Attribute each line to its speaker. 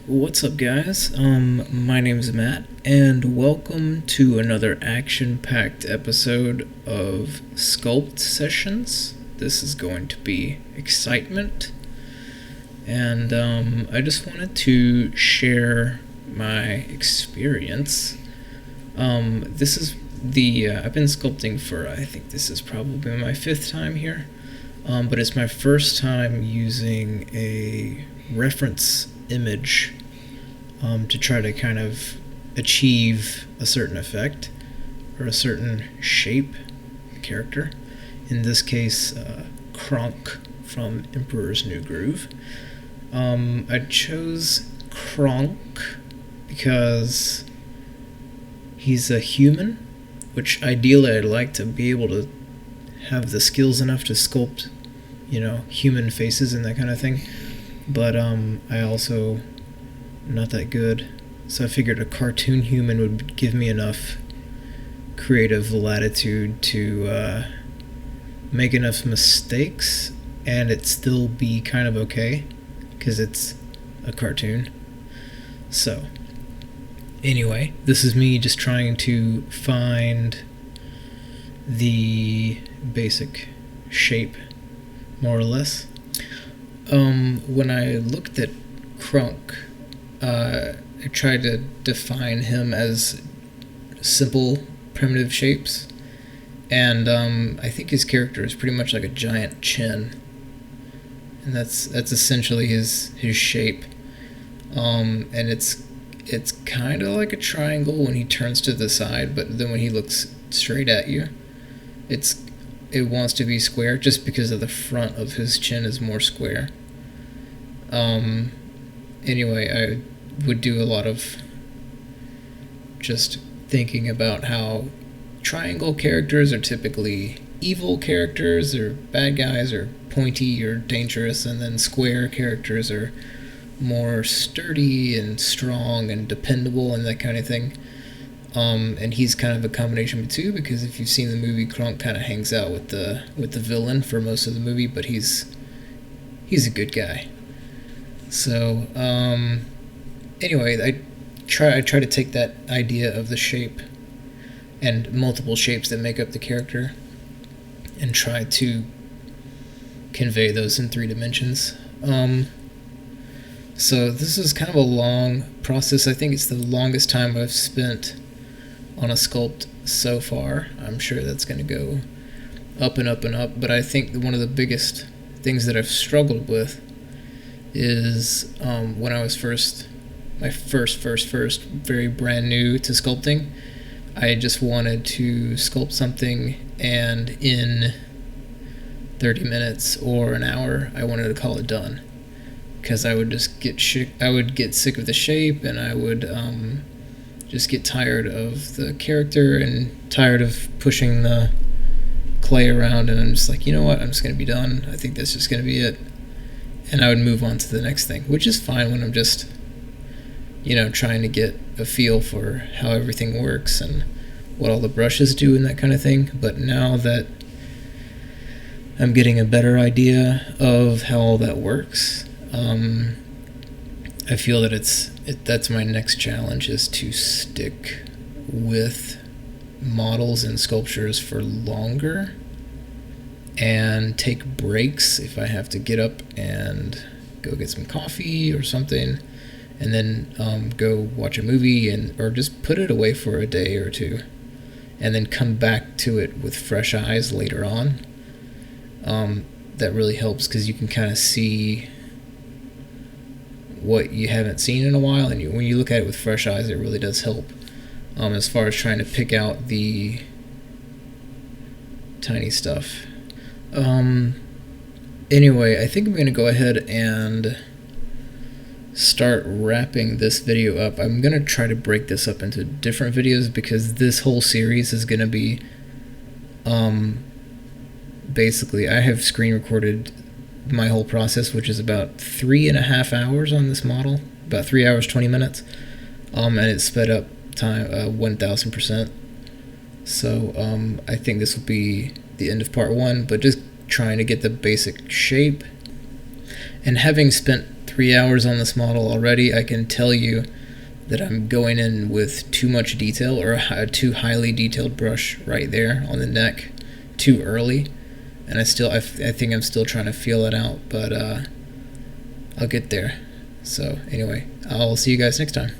Speaker 1: What's up, guys? My name is Matt, and welcome to another action-packed episode of Sculpt Sessions. This is going to be excitement, and I just wanted to share my experience. This is I've been sculpting for, I think this is probably my 5th time here, but it's my first time using a reference image to try to kind of achieve a certain effect or a certain shape character. In this case, Kronk from Emperor's New Groove. I chose Kronk because he's a human, which ideally I'd like to be able to have the skills enough to sculpt, human faces and that kind of thing. But I also not that good, so I figured a cartoon human would give me enough creative latitude to make enough mistakes and it still be kind of okay, because it's a cartoon. So anyway, this is me just trying to find the basic shape, more or less. When I looked at Kronk, I tried to define him as simple, primitive shapes, and I think his character is pretty much like a giant chin, and that's essentially his shape. And it's kind of like a triangle when he turns to the side, but then when he looks straight at you, it wants to be square just because of the front of his chin is more square. Anyway, I would do a lot of just thinking about how triangle characters are typically evil characters or bad guys or pointy or dangerous, and then square characters are more sturdy and strong and dependable and that kind of thing. And he's kind of a combination of the two, because if you've seen the movie, Kronk kind of hangs out with the villain for most of the movie, but he's a good guy. So anyway, I try to take that idea of the shape and multiple shapes that make up the character and try to convey those in 3 dimensions. So this is kind of a long process. I think it's the longest time I've spent on a sculpt so far. I'm sure that's going to go up and up and up, but I think one of the biggest things that I've struggled with is when I was first very brand new to sculpting, I just wanted to sculpt something, and in 30 minutes or an hour I wanted to call it done, because I would just get sick of the shape, and I would just get tired of the character and tired of pushing the clay around, and I'm just like, you know what, I'm just going to be done. I think that's just going to be it. And I would move on to the next thing, which is fine when I'm just, trying to get a feel for how everything works and what all the brushes do and that kind of thing. But now that I'm getting a better idea of how all that works, I feel that that's my next challenge, is to stick with models and sculptures for longer and take breaks if I have to get up and go get some coffee or something, and then go watch a movie or just put it away for a day or two, and then come back to it with fresh eyes later on. That really helps, because you can kind of see what you haven't seen in a while, and when you look at it with fresh eyes, it really does help as far as trying to pick out the tiny stuff. Anyway, I think I'm going to go ahead and start wrapping this video up. I'm going to try to break this up into different videos, because this whole series is going to be basically, I have screen recorded my whole process, which is about 3.5 hours on this model, about 3 hours 20 minutes, and it's sped up time 1000%. So I think this will be the end of part 1, but just trying to get the basic shape. And having spent 3 hours on this model already. I can tell you that I'm going in with too much detail, or a too highly detailed brush right there on the neck too early, and I think I'm still trying to feel it out, but I'll get there. So anyway, I'll see you guys next time.